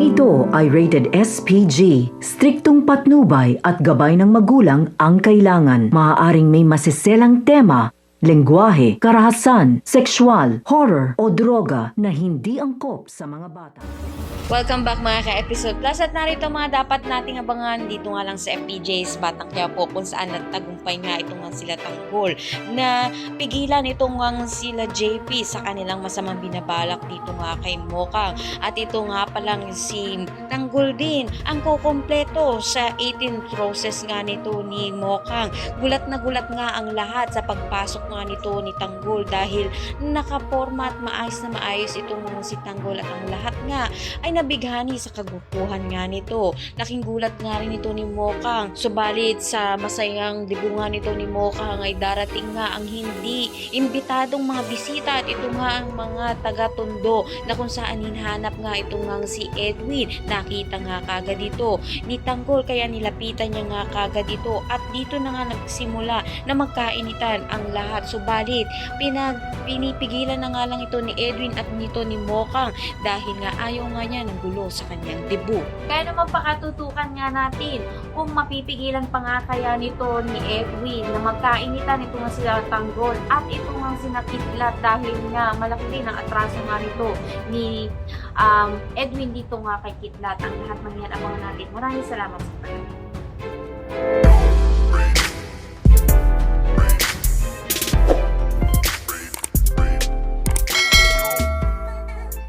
ito ay rated SPG. Striktong patnubay at gabay ng magulang ang kailangan. Maaaring may masiselang tema, lengguwahe, karahasan, sexual, horror o droga na hindi angkop sa mga bata. Welcome back mga ka-episode plus at narito mga dapat nating abangan dito nga lang sa FPJ's Batang Quiapo kung saan nagtagumpay nga itong nga sila Tanggol na pigilan itong nga sila JP sa kanilang masamang binabalak dito nga kay Mokang. At ito nga palang si Tanggol din ang kukumpleto sa 18th roses nga nito ni Mokang. Gulat na gulat nga ang lahat sa pagpasok nga nito ni Tanggol dahil nakaporma at maayos na maayos itong si Tanggol at ang lahat nga ay nabighani sa kagustuhan nga nito. Laking gulat nga rin ito ni Mokang. Subalit sa masayang dibungan nito ni Mokang ay darating nga ang hindi imbitadong mga bisita at ito nga ang mga taga-Tondo na kung saan hinahanap nga ito nga si Edwin. Nakita nga kagad dito ni Tanggol kaya nilapitan niya nga kagad dito at dito na nga nagsimula na magkainitan ang lahat. Subalit pinipigilan na nga lang ito ni Edwin at nito ni Mokang dahil nga ayaw nga niya ng gulo sa kanyang debut. Kaya naman pakatutukan nga natin kung mapipigilan pa nga kaya nito ni Edwin na magkainitan ito nga sila Tanggol at ito nga sinakitlat dahil nga malaki din ang atraso nga nito ni Edwin dito nga kay Kitlat. Ang lahat man yan abangan natin. Maraming salamat sa panonood.